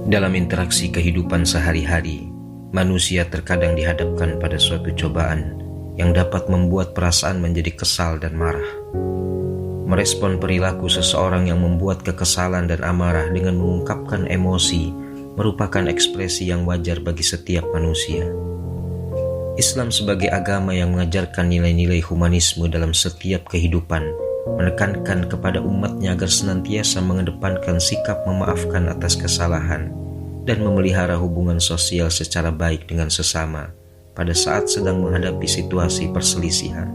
Dalam interaksi kehidupan sehari-hari, manusia terkadang dihadapkan pada suatu cobaan yang dapat membuat perasaan menjadi kesal dan marah. Merespon perilaku seseorang yang membuat kekesalan dan amarah dengan mengungkapkan emosi merupakan ekspresi yang wajar bagi setiap manusia. Islam sebagai agama yang mengajarkan nilai-nilai humanisme dalam setiap kehidupan, menekankan kepada umatnya agar senantiasa mengedepankan sikap memaafkan atas kesalahan dan memelihara hubungan sosial secara baik dengan sesama pada saat sedang menghadapi situasi perselisihan.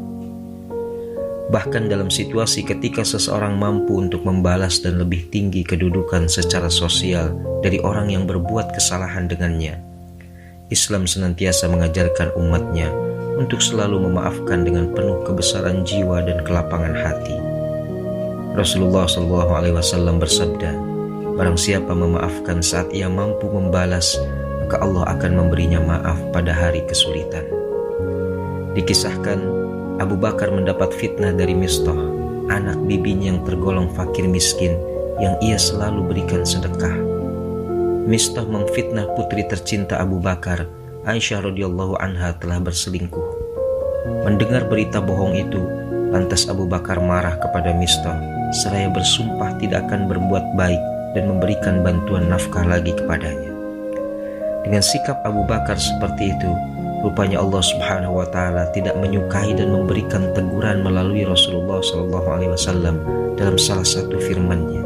Bahkan dalam situasi ketika seseorang mampu untuk membalas dan lebih tinggi kedudukan secara sosial dari orang yang berbuat kesalahan dengannya, Islam senantiasa mengajarkan umatnya untuk selalu memaafkan dengan penuh kebesaran jiwa dan kelapangan hati. Rasulullah SAW bersabda, "Barang siapa memaafkan saat ia mampu membalas, maka Allah akan memberinya maaf pada hari kesulitan." Dikisahkan, Abu Bakar mendapat fitnah dari Mistah, anak bibinya yang tergolong fakir miskin yang ia selalu berikan sedekah. Mistah memfitnah putri tercinta Abu Bakar, Aisyah radhiyallahu anha, telah berselingkuh. Mendengar berita bohong itu, lantas Abu Bakar marah kepada Mistah seraya bersumpah tidak akan berbuat baik dan memberikan bantuan nafkah lagi kepadanya. Dengan sikap Abu Bakar seperti itu, rupanya Allah Subhanahu wa Ta'ala tidak menyukai dan memberikan teguran melalui Rasulullah SAW dalam salah satu firman-Nya.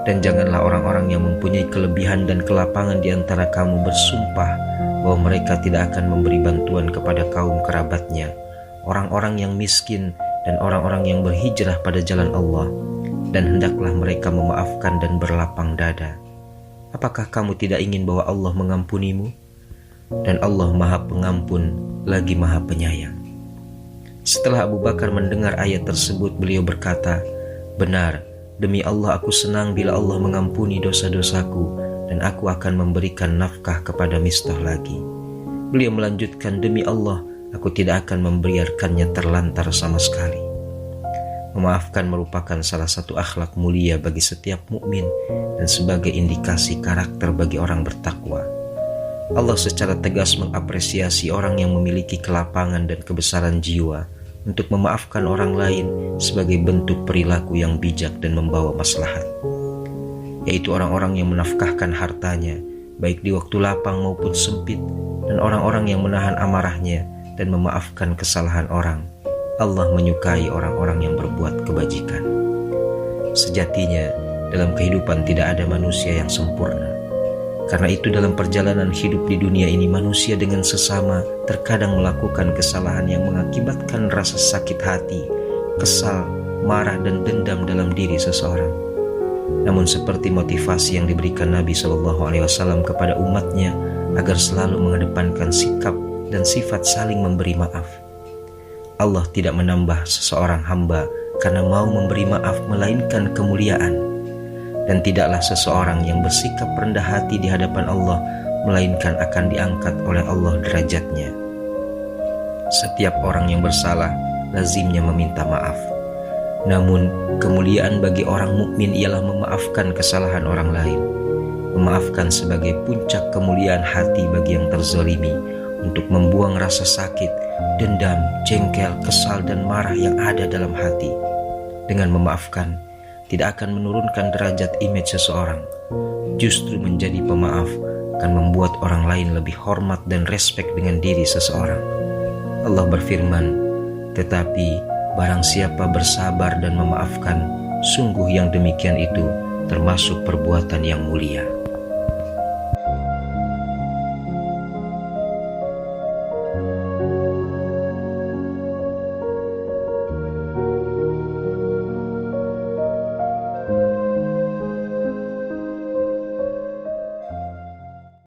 Dan janganlah orang-orang yang mempunyai kelebihan dan kelapangan di antara kamu bersumpah bahwa mereka tidak akan memberi bantuan kepada kaum kerabatnya, orang-orang yang miskin dan orang-orang yang berhijrah pada jalan Allah, dan hendaklah mereka memaafkan dan berlapang dada. Apakah kamu tidak ingin bahwa Allah mengampunimu? Dan Allah Maha Pengampun lagi Maha Penyayang. Setelah Abu Bakar mendengar ayat tersebut, beliau berkata, "Benar, demi Allah aku senang bila Allah mengampuni dosa-dosaku dan aku akan memberikan nafkah kepada Mistah lagi." Beliau melanjutkan, "Demi Allah, aku tidak akan membiarkannya terlantar sama sekali." Memaafkan merupakan salah satu akhlak mulia bagi setiap mukmin dan sebagai indikasi karakter bagi orang bertakwa. Allah secara tegas mengapresiasi orang yang memiliki kelapangan dan kebesaran jiwa untuk memaafkan orang lain sebagai bentuk perilaku yang bijak dan membawa maslahat, yaitu orang-orang yang menafkahkan hartanya baik di waktu lapang maupun sempit, dan orang-orang yang menahan amarahnya dan memaafkan kesalahan orang. Allah menyukai orang-orang yang berbuat kebajikan. Sejatinya dalam kehidupan tidak ada manusia yang sempurna. Karena itu dalam perjalanan hidup di dunia ini, manusia dengan sesama terkadang melakukan kesalahan yang mengakibatkan rasa sakit hati, kesal, marah, dan dendam dalam diri seseorang. Namun seperti motivasi yang diberikan Nabi SAW kepada umatnya agar selalu mengedepankan sikap dan sifat saling memberi maaf. Allah tidak menambah seseorang hamba karena mau memberi maaf melainkan kemuliaan. Dan tidaklah seseorang yang bersikap rendah hati di hadapan Allah melainkan akan diangkat oleh Allah derajatnya. Setiap orang yang bersalah lazimnya meminta maaf. Namun kemuliaan bagi orang mukmin ialah memaafkan kesalahan orang lain. Memaafkan sebagai puncak kemuliaan hati bagi yang terzalimi untuk membuang rasa sakit, dendam, jengkel, kesal, dan marah yang ada dalam hati. Dengan memaafkan, tidak akan menurunkan derajat image seseorang. Justru menjadi pemaaf akan membuat orang lain lebih hormat dan respek dengan diri seseorang. Allah berfirman, "Tetapi barang siapa bersabar dan memaafkan, sungguh yang demikian itu termasuk perbuatan yang mulia."